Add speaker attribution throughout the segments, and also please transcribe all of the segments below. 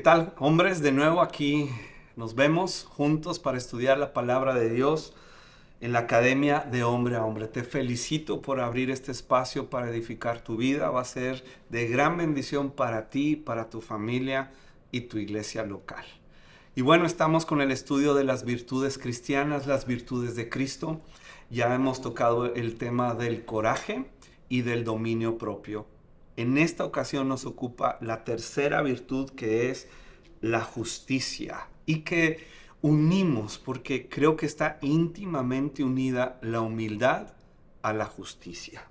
Speaker 1: tal, hombres? De nuevo aquí nos vemos juntos para estudiar la palabra de Dios en la Academia de Hombre a Hombre. Te felicito por abrir este espacio para edificar tu vida. Va a ser de gran bendición para ti, para tu familia y tu iglesia local. Y bueno, estamos con el estudio de las virtudes cristianas, las virtudes de Cristo. Ya hemos tocado el tema del coraje y del dominio propio. En esta ocasión nos ocupa la tercera virtud, que es la justicia, y que unimos porque creo que está íntimamente unida la humildad a la justicia.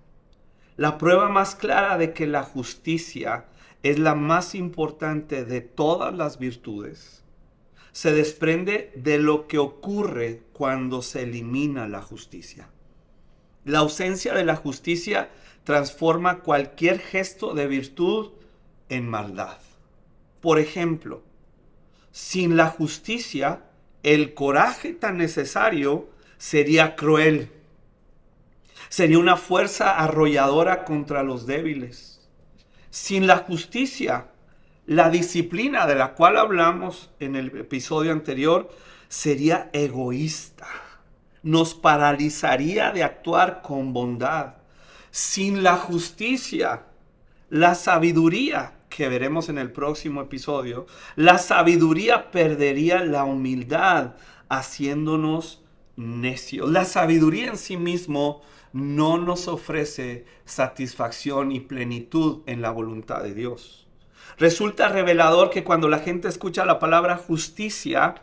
Speaker 1: La prueba más clara de que la justicia es la más importante de todas las virtudes se desprende de lo que ocurre cuando se elimina la justicia. La ausencia de la justicia transforma cualquier gesto de virtud en maldad. Por ejemplo, sin la justicia, el coraje tan necesario sería cruel. Sería una fuerza arrolladora contra los débiles. Sin la justicia, la disciplina de la cual hablamos en el episodio anterior sería egoísta. Nos paralizaría de actuar con bondad. Sin la justicia, la sabiduría, que veremos en el próximo episodio, la sabiduría perdería la humildad, haciéndonos necios. La sabiduría en sí mismo no nos ofrece satisfacción y plenitud en la voluntad de Dios. Resulta revelador que cuando la gente escucha la palabra justicia,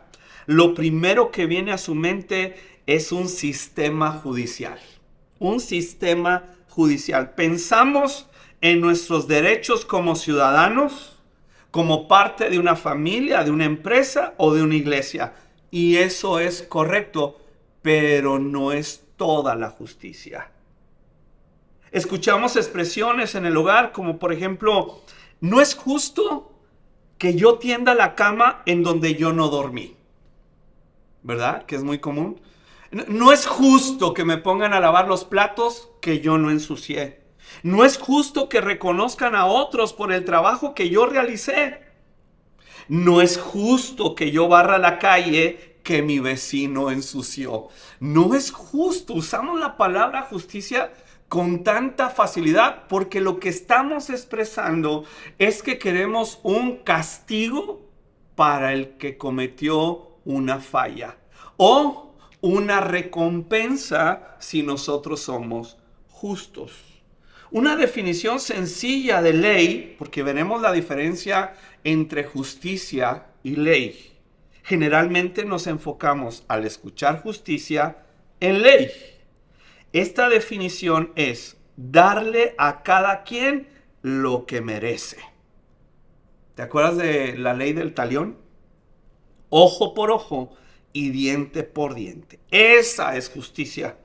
Speaker 1: lo primero que viene a su mente es un sistema judicial. Un sistema judicial. Pensamos en nuestros derechos como ciudadanos, como parte de una familia, de una empresa o de una iglesia. Y eso es correcto, pero no es toda la justicia. Escuchamos expresiones en el hogar como, por ejemplo, no es justo que yo tienda la cama en donde yo no dormí. ¿Verdad? Que es muy común. No es justo que me pongan a lavar los platos que yo no ensucié. No es justo que reconozcan a otros por el trabajo que yo realicé. No es justo que yo barra la calle que mi vecino ensució. No es justo. Usamos la palabra justicia con tanta facilidad porque lo que estamos expresando es que queremos un castigo para el que cometió una falla o una recompensa si nosotros somos justos. Una definición sencilla de ley, porque veremos la diferencia entre justicia y ley. Generalmente nos enfocamos al escuchar justicia en ley. Esta definición es darle a cada quien lo que merece. ¿Te acuerdas de la ley del talión? Ojo por ojo y diente por diente. Esa es justicia.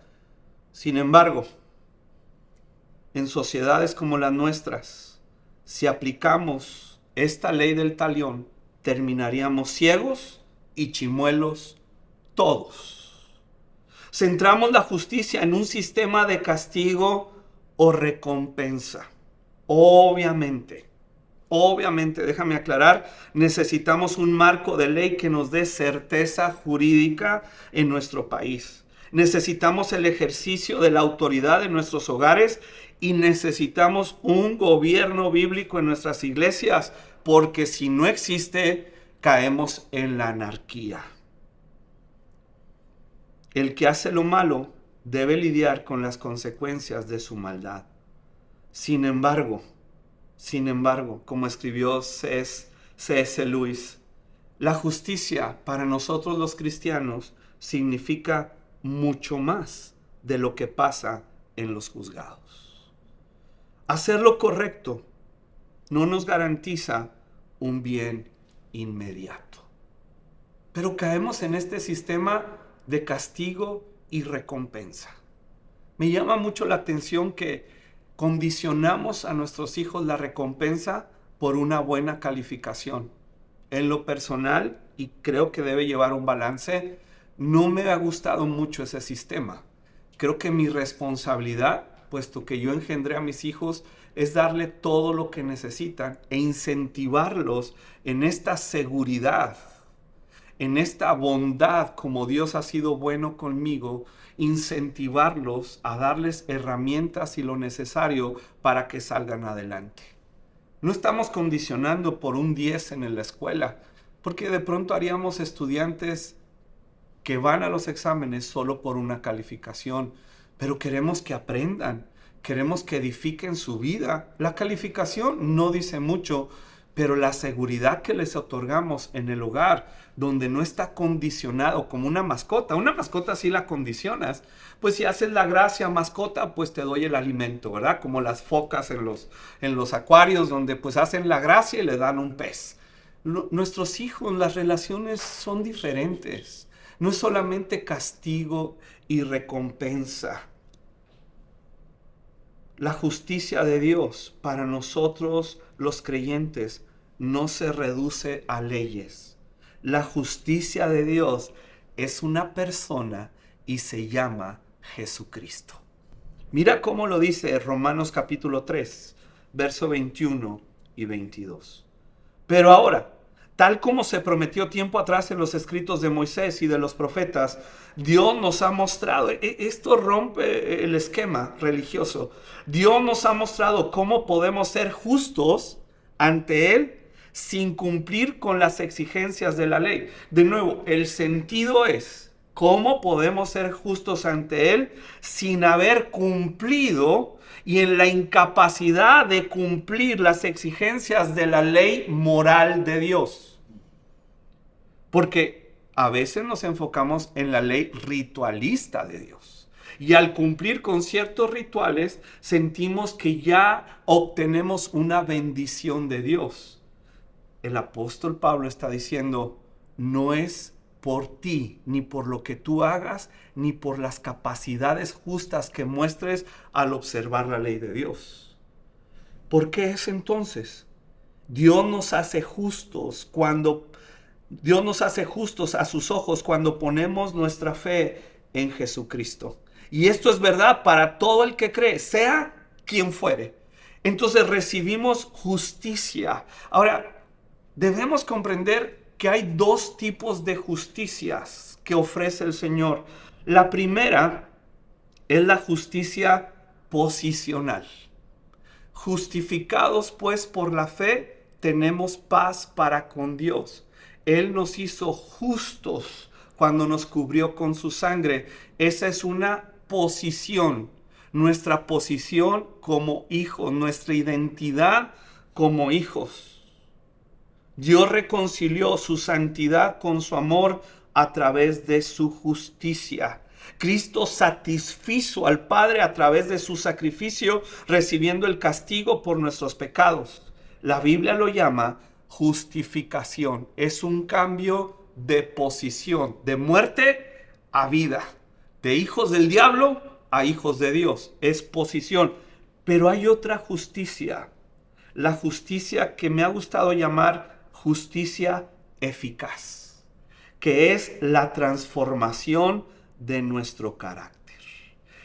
Speaker 1: Sin embargo, en sociedades como las nuestras, si aplicamos esta ley del talión, terminaríamos ciegos y chimuelos todos. Centramos la justicia en un sistema de castigo o recompensa. Obviamente, déjame aclarar, necesitamos un marco de ley que nos dé certeza jurídica en nuestro país. Necesitamos el ejercicio de la autoridad en nuestros hogares y necesitamos un gobierno bíblico en nuestras iglesias, porque si no existe, caemos en la anarquía. El que hace lo malo debe lidiar con las consecuencias de su maldad. Sin embargo, como escribió C.S. Lewis, la justicia para nosotros los cristianos significa mucho más de lo que pasa en los juzgados. Hacer lo correcto no nos garantiza un bien inmediato. Pero caemos en este sistema de castigo y recompensa. Me llama mucho la atención que condicionamos a nuestros hijos la recompensa por una buena calificación. En lo personal, y creo que debe llevar un balance, no me ha gustado mucho ese sistema. Creo que mi responsabilidad puesto que yo engendré a mis hijos, es darle todo lo que necesitan e incentivarlos en esta seguridad, en esta bondad, como Dios ha sido bueno conmigo, incentivarlos a darles herramientas y lo necesario para que salgan adelante. No estamos condicionando por un 10 en la escuela, porque de pronto haríamos estudiantes que van a los exámenes solo por una calificación, pero queremos que aprendan, queremos que edifiquen su vida. La calificación no dice mucho, pero la seguridad que les otorgamos en el hogar, donde no está condicionado como una mascota sí la condicionas, pues si haces la gracia mascota, pues te doy el alimento, ¿verdad? Como las focas en los acuarios, donde pues hacen la gracia y le dan un pez. Nuestros hijos, las relaciones son diferentes. No es solamente castigo y recompensa. La justicia de Dios para nosotros los creyentes no se reduce a leyes. La justicia de Dios es una persona y se llama Jesucristo. Mira cómo lo dice Romanos capítulo 3, verso 21 y 22. Pero ahora, tal como se prometió tiempo atrás en los escritos de Moisés y de los profetas, Dios nos ha mostrado, esto rompe el esquema religioso, Dios nos ha mostrado cómo podemos ser justos ante Él sin cumplir con las exigencias de la ley. De nuevo, el sentido es, ¿cómo podemos ser justos ante Él sin haber cumplido y en la incapacidad de cumplir las exigencias de la ley moral de Dios? Porque a veces nos enfocamos en la ley ritualista de Dios. Y al cumplir con ciertos rituales, sentimos que ya obtenemos una bendición de Dios. El apóstol Pablo está diciendo, no es por ti, ni por lo que tú hagas, ni por las capacidades justas que muestres al observar la ley de Dios. ¿Por qué es entonces? Dios nos hace justos a sus ojos cuando ponemos nuestra fe en Jesucristo. Y esto es verdad para todo el que cree, sea quien fuere. Entonces recibimos justicia. Ahora, debemos comprender que hay dos tipos de justicias que ofrece el Señor. La primera es la justicia posicional. Justificados pues por la fe, tenemos paz para con Dios. Él nos hizo justos cuando nos cubrió con su sangre. Esa es una posición, nuestra posición como hijos, nuestra identidad como hijos. Dios reconcilió su santidad con su amor a través de su justicia. Cristo satisfizo al Padre a través de su sacrificio, recibiendo el castigo por nuestros pecados. La Biblia lo llama justificación. Es un cambio de posición, de muerte a vida, de hijos del diablo a hijos de Dios. Es posición. Pero hay otra justicia, la justicia que me ha gustado llamar justicia eficaz, que es la transformación de nuestro carácter.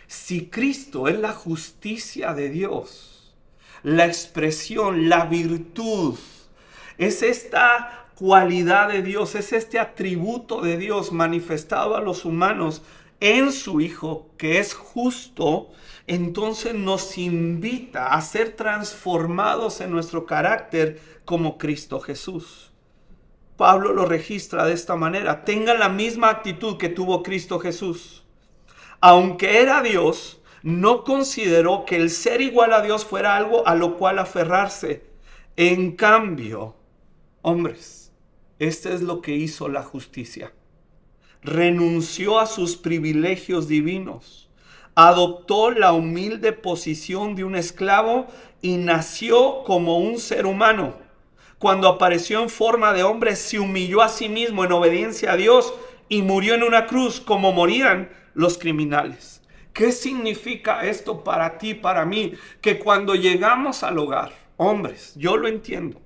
Speaker 1: Si Cristo es la justicia de Dios, la expresión, la virtud, es esta cualidad de Dios, es este atributo de Dios manifestado a los humanos en su Hijo, que es justo, entonces nos invita a ser transformados en nuestro carácter como Cristo Jesús. Pablo lo registra de esta manera: tengan la misma actitud que tuvo Cristo Jesús. Aunque era Dios, no consideró que el ser igual a Dios fuera algo a lo cual aferrarse. En cambio, hombres, este es lo que hizo la justicia. Renunció a sus privilegios divinos, adoptó la humilde posición de un esclavo y nació como un ser humano. Cuando apareció en forma de hombre, se humilló a sí mismo en obediencia a Dios y murió en una cruz como morían los criminales. ¿Qué significa esto para ti, para mí? Que cuando llegamos al hogar, hombres, yo lo entiendo.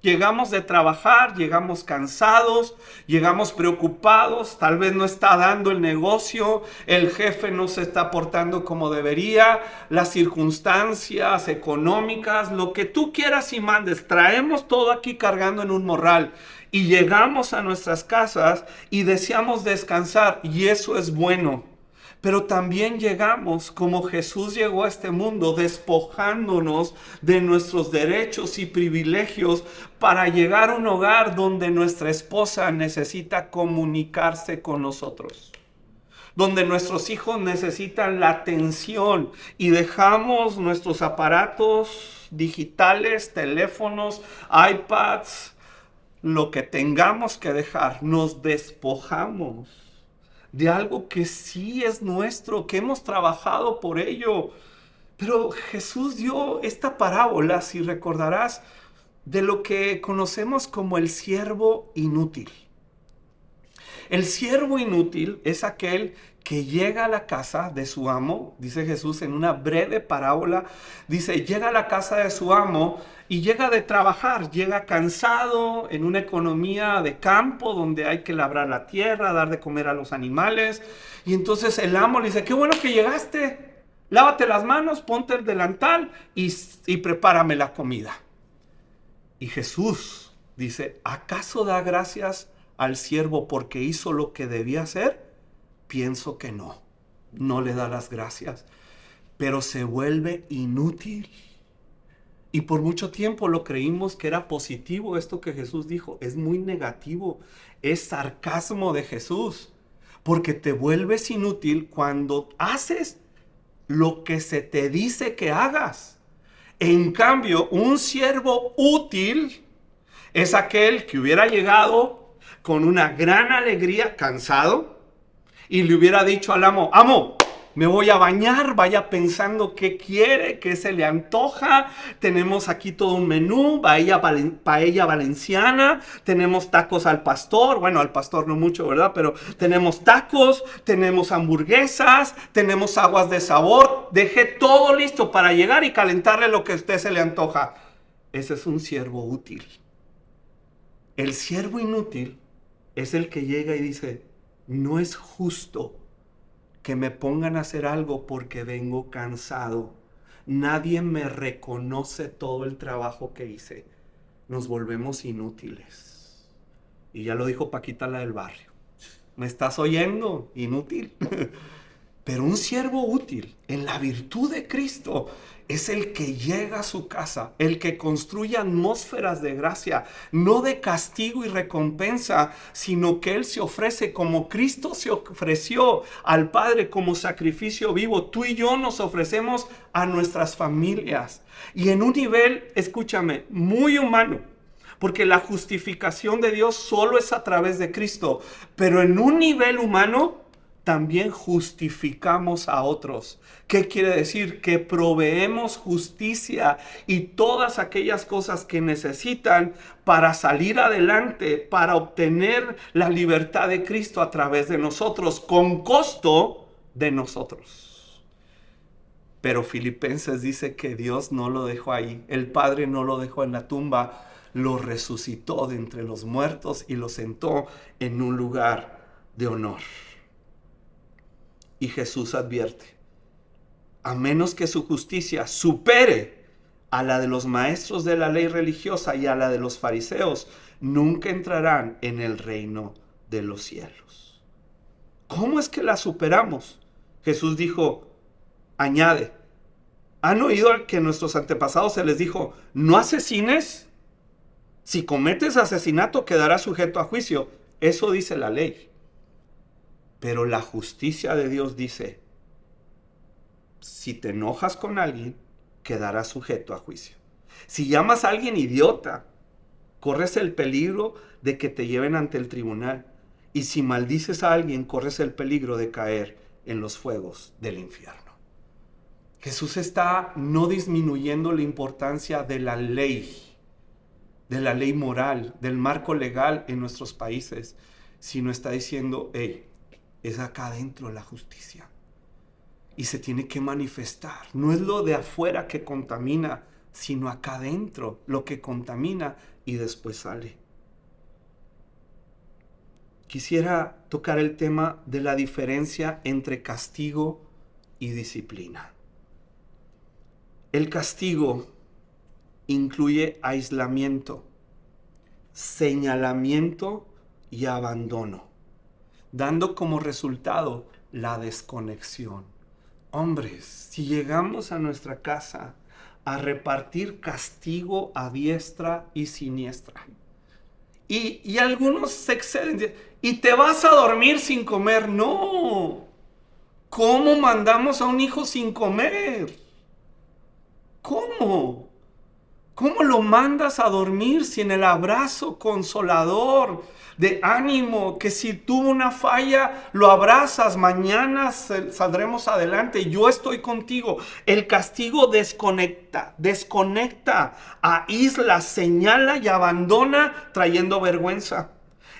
Speaker 1: Llegamos de trabajar, llegamos cansados, llegamos preocupados, tal vez no está dando el negocio, el jefe no se está portando como debería, las circunstancias económicas, lo que tú quieras y mandes, traemos todo aquí cargando en un morral y llegamos a nuestras casas y deseamos descansar y eso es bueno. Pero también llegamos como Jesús llegó a este mundo, despojándonos de nuestros derechos y privilegios para llegar a un hogar donde nuestra esposa necesita comunicarse con nosotros, donde nuestros hijos necesitan la atención y dejamos nuestros aparatos digitales, teléfonos, iPads, lo que tengamos que dejar, nos despojamos de algo que sí es nuestro, que hemos trabajado por ello. Pero Jesús dio esta parábola, si recordarás, de lo que conocemos como el siervo inútil. El siervo inútil es aquel que llega a la casa de su amo, dice Jesús en una breve parábola, dice, llega a la casa de su amo y llega de trabajar, llega cansado en una economía de campo donde hay que labrar la tierra, dar de comer a los animales. Y entonces el amo le dice, qué bueno que llegaste, lávate las manos, ponte el delantal y prepárame la comida. Y Jesús dice, ¿acaso da gracias al siervo porque hizo lo que debía hacer? Pienso que no, no le da las gracias, pero se vuelve inútil. Y por mucho tiempo lo creímos que era positivo esto que Jesús dijo. Es muy negativo, es sarcasmo de Jesús, porque te vuelves inútil cuando haces lo que se te dice que hagas. En cambio, un siervo útil es aquel que hubiera llegado con una gran alegría, cansado, y le hubiera dicho al amo, amo, me voy a bañar, vaya pensando qué quiere, qué se le antoja. Tenemos aquí todo un menú, paella valenciana, tenemos tacos al pastor, bueno, al pastor no mucho, ¿verdad? Pero tenemos tacos, tenemos hamburguesas, tenemos aguas de sabor. Dejé todo listo para llegar y calentarle lo que a usted se le antoja. Ese es un siervo útil. El siervo inútil es el que llega y dice, no es justo que me pongan a hacer algo porque vengo cansado. Nadie me reconoce todo el trabajo que hice. Nos volvemos inútiles. Y ya lo dijo Paquita, la del barrio. ¿Me estás oyendo? Inútil. Pero un siervo útil, en la virtud de Cristo, es el que llega a su casa, el que construye atmósferas de gracia, no de castigo y recompensa, sino que Él se ofrece como Cristo se ofreció al Padre como sacrificio vivo. Tú y yo nos ofrecemos a nuestras familias. Y en un nivel, escúchame, muy humano, porque la justificación de Dios solo es a través de Cristo, pero en un nivel humano, también justificamos a otros. ¿Qué quiere decir? Que proveemos justicia y todas aquellas cosas que necesitan para salir adelante, para obtener la libertad de Cristo a través de nosotros, con costo de nosotros. Pero Filipenses dice que Dios no lo dejó ahí. El Padre no lo dejó en la tumba, lo resucitó de entre los muertos y lo sentó en un lugar de honor. Y Jesús advierte, a menos que su justicia supere a la de los maestros de la ley religiosa y a la de los fariseos, nunca entrarán en el reino de los cielos. ¿Cómo es que la superamos? Jesús dijo, añade, ¿han oído que a nuestros antepasados se les dijo, no asesines? Si cometes asesinato quedarás sujeto a juicio. Eso dice la ley. Pero la justicia de Dios dice, si te enojas con alguien, quedarás sujeto a juicio. Si llamas a alguien idiota, corres el peligro de que te lleven ante el tribunal. Y si maldices a alguien, corres el peligro de caer en los fuegos del infierno. Jesús está no disminuyendo la importancia de la ley moral, del marco legal en nuestros países, sino está diciendo, hey, es acá adentro la justicia y se tiene que manifestar. No es lo de afuera que contamina, sino acá adentro lo que contamina y después sale. Quisiera tocar el tema de la diferencia entre castigo y disciplina. El castigo incluye aislamiento, señalamiento y abandono, dando como resultado la desconexión. Hombres, si llegamos a nuestra casa a repartir castigo a diestra y siniestra, y algunos se exceden, y te vas a dormir sin comer. No. ¿Cómo mandamos a un hijo sin comer? ¿Cómo? ¿Cómo lo mandas a dormir sin el abrazo consolador de ánimo? Que si tuvo una falla, lo abrazas, mañana saldremos adelante, yo estoy contigo. El castigo desconecta, aísla, señala y abandona, trayendo vergüenza.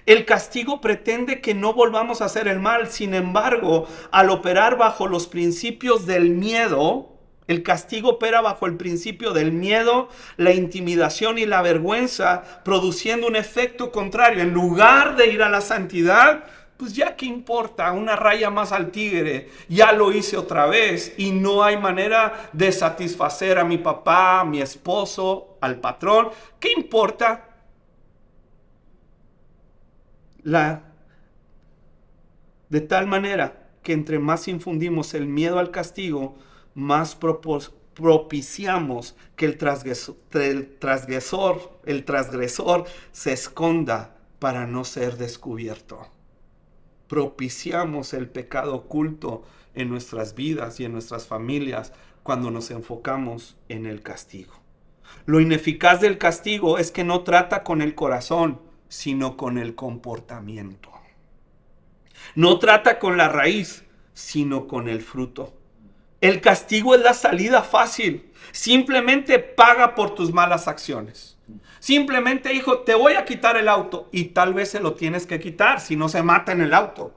Speaker 1: El castigo pretende que no volvamos a hacer el mal. Sin embargo, al operar bajo los principios del miedo, el castigo opera bajo el principio del miedo, la intimidación y la vergüenza, produciendo un efecto contrario. En lugar de ir a la santidad, pues ya qué importa, una raya más al tigre, ya lo hice otra vez y no hay manera de satisfacer a mi papá, a mi esposo, al patrón. ¿Qué importa? De tal manera que entre más infundimos el miedo al castigo, más propiciamos que el transgresor se esconda para no ser descubierto. Propiciamos el pecado oculto en nuestras vidas y en nuestras familias cuando nos enfocamos en el castigo. Lo ineficaz del castigo es que no trata con el corazón, sino con el comportamiento. No trata con la raíz, sino con el fruto. El castigo es la salida fácil. Simplemente paga por tus malas acciones. Simplemente, hijo, te voy a quitar el auto. Y tal vez se lo tienes que quitar, si no se mata en el auto.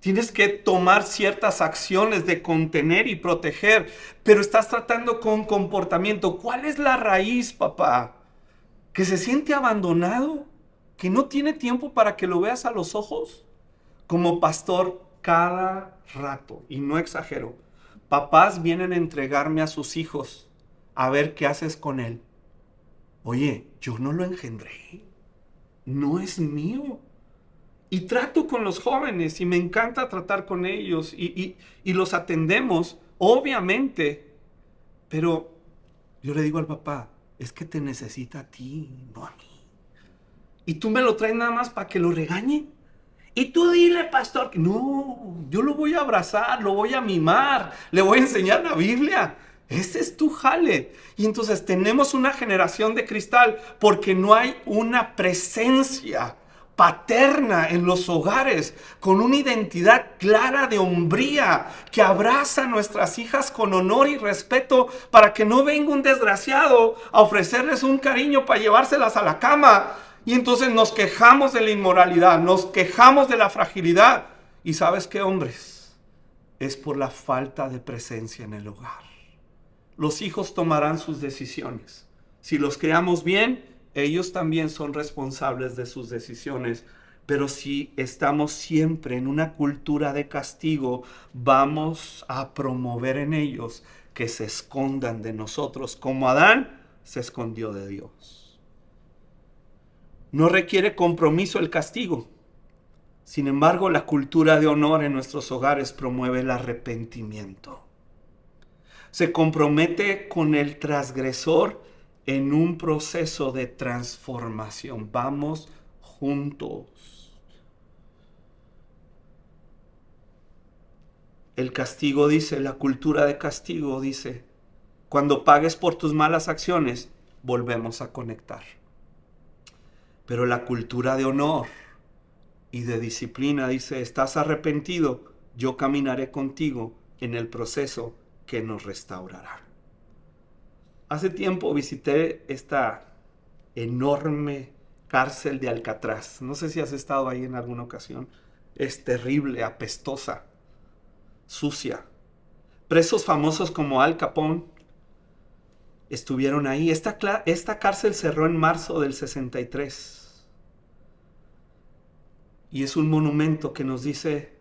Speaker 1: Tienes que tomar ciertas acciones de contener y proteger. Pero estás tratando con comportamiento. ¿Cuál es la raíz, papá? ¿Que se siente abandonado? ¿Que no tiene tiempo para que lo veas a los ojos? Como pastor, cada rato, y no exagero, papás vienen a entregarme a sus hijos a ver qué haces con él. Oye, yo no lo engendré, no es mío. Y trato con los jóvenes y me encanta tratar con ellos y los atendemos, obviamente. Pero yo le digo al papá, es que te necesita a ti, no a mí. Y tú me lo traes nada más para que lo regañe. Y tú dile, pastor, que no, yo lo voy a abrazar, lo voy a mimar, le voy a enseñar la Biblia. Ese es tu jale. Y entonces tenemos una generación de cristal porque no hay una presencia paterna en los hogares con una identidad clara de hombría que abraza a nuestras hijas con honor y respeto para que no venga un desgraciado a ofrecerles un cariño para llevárselas a la cama. Y entonces nos quejamos de la inmoralidad, nos quejamos de la fragilidad. ¿Y sabes qué, hombres? Es por la falta de presencia en el hogar. Los hijos tomarán sus decisiones. Si los criamos bien, ellos también son responsables de sus decisiones. Pero si estamos siempre en una cultura de castigo, vamos a promover en ellos que se escondan de nosotros, como Adán se escondió de Dios. No requiere compromiso el castigo. Sin embargo, la cultura de honor en nuestros hogares promueve el arrepentimiento. Se compromete con el transgresor en un proceso de transformación. Vamos juntos. El castigo dice, la cultura de castigo dice, cuando pagues por tus malas acciones, volvemos a conectar. Pero la cultura de honor y de disciplina dice, estás arrepentido, yo caminaré contigo en el proceso que nos restaurará. Hace tiempo visité esta enorme cárcel de Alcatraz. No sé si has estado ahí en alguna ocasión. Es terrible, apestosa, sucia. Presos famosos como Al Capone estuvieron ahí. Esta cárcel cerró en marzo del 63. Y es un monumento que nos dice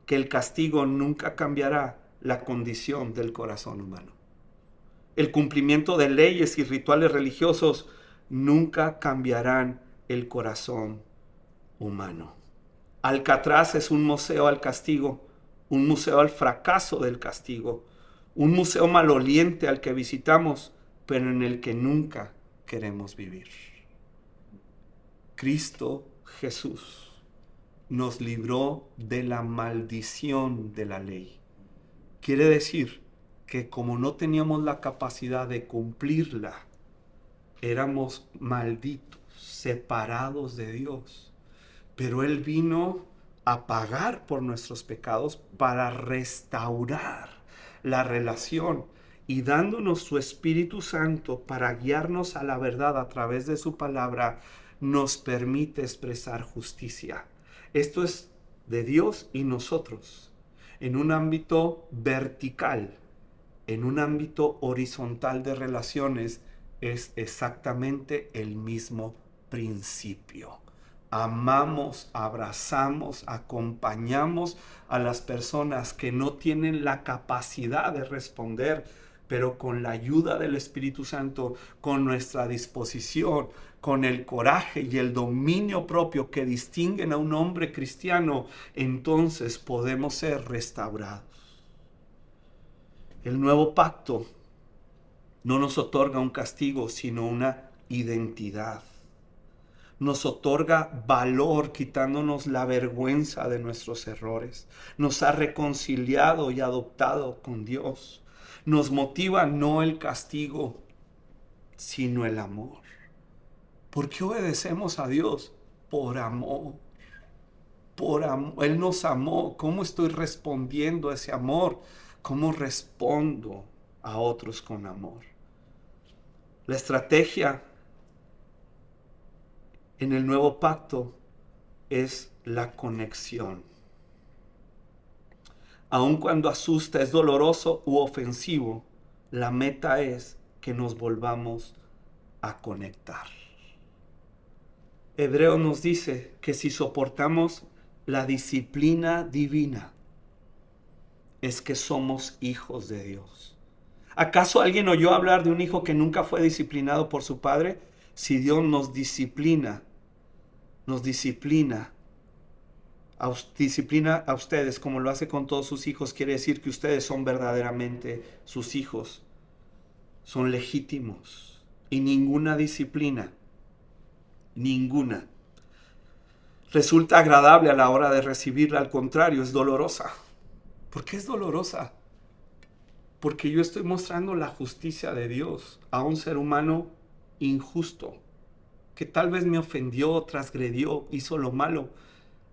Speaker 1: que el castigo nunca cambiará la condición del corazón humano. El cumplimiento de leyes y rituales religiosos nunca cambiarán el corazón humano. Alcatraz es un museo al castigo, un museo al fracaso del castigo, un museo maloliente al que visitamos, pero en el que nunca queremos vivir. Cristo Jesús nos libró de la maldición de la ley. Quiere decir que como no teníamos la capacidad de cumplirla, éramos malditos, separados de Dios. Pero Él vino a pagar por nuestros pecados para restaurar la relación y dándonos su Espíritu Santo para guiarnos a la verdad a través de su palabra, nos permite expresar justicia. Esto es de Dios y nosotros, en un ámbito vertical, en un ámbito horizontal de relaciones, es exactamente el mismo principio. Amamos, abrazamos, acompañamos a las personas que no tienen la capacidad de responder, pero con la ayuda del Espíritu Santo, con nuestra disposición, con el coraje y el dominio propio que distinguen a un hombre cristiano, entonces podemos ser restaurados. El nuevo pacto no nos otorga un castigo, sino una identidad. Nos otorga valor, quitándonos la vergüenza de nuestros errores. Nos ha reconciliado y adoptado con Dios. Nos motiva no el castigo, sino el amor. ¿Por qué obedecemos a Dios? Por amor. Por amor. Él nos amó. ¿Cómo estoy respondiendo a ese amor? ¿Cómo respondo a otros con amor? La estrategia en el nuevo pacto es la conexión. Aun cuando asusta, es doloroso u ofensivo, la meta es que nos volvamos a conectar. Hebreo nos dice que si soportamos la disciplina divina, es que somos hijos de Dios. ¿Acaso alguien oyó hablar de un hijo que nunca fue disciplinado por su padre? Si Dios nos disciplina a ustedes como lo hace con todos sus hijos, quiere decir que ustedes son verdaderamente sus hijos. Son legítimos. Y ninguna disciplina, ninguna, resulta agradable a la hora de recibirla. Al contrario, es dolorosa. ¿Por qué es dolorosa? Porque yo estoy mostrando la justicia de Dios a un ser humano injusto, que tal vez me ofendió, transgredió, hizo lo malo.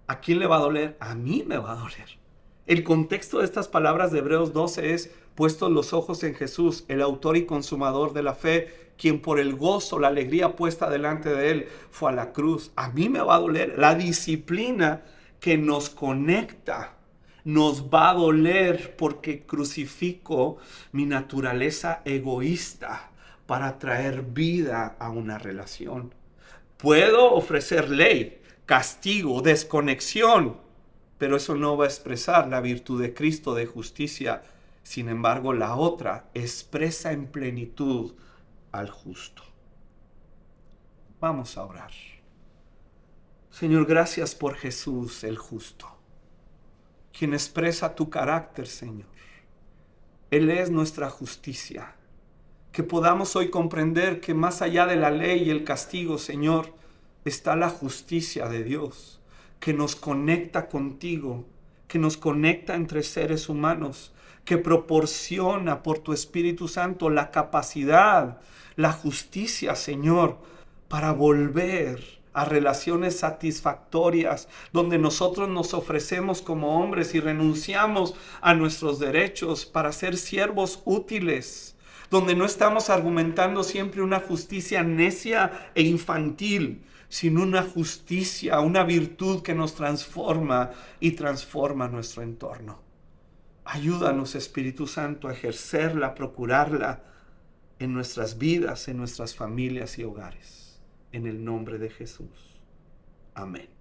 Speaker 1: ¿A quién le va a doler? A mí me va a doler. El contexto de estas palabras de Hebreos 12 es: puestos los ojos en Jesús, el autor y consumador de la fe, quien por el gozo, la alegría puesta delante de él, fue a la cruz. A mí me va a doler. La disciplina que nos conecta nos va a doler porque crucifico mi naturaleza egoísta para traer vida a una relación. Puedo ofrecer ley, castigo, desconexión, pero eso no va a expresar la virtud de Cristo de justicia. Sin embargo, la otra expresa en plenitud al justo. Vamos a orar. Señor, gracias por Jesús el justo, quien expresa tu carácter, Señor. Él es nuestra justicia. Que podamos hoy comprender que más allá de la ley y el castigo, Señor, está la justicia de Dios, que nos conecta contigo, que nos conecta entre seres humanos, que proporciona por tu Espíritu Santo la capacidad, la justicia, Señor, para volver a relaciones satisfactorias, donde nosotros nos ofrecemos como hombres y renunciamos a nuestros derechos para ser siervos útiles, donde no estamos argumentando siempre una justicia necia e infantil, sino una justicia, una virtud que nos transforma y transforma nuestro entorno. Ayúdanos, Espíritu Santo, a ejercerla, a procurarla en nuestras vidas, en nuestras familias y hogares. En el nombre de Jesús. Amén.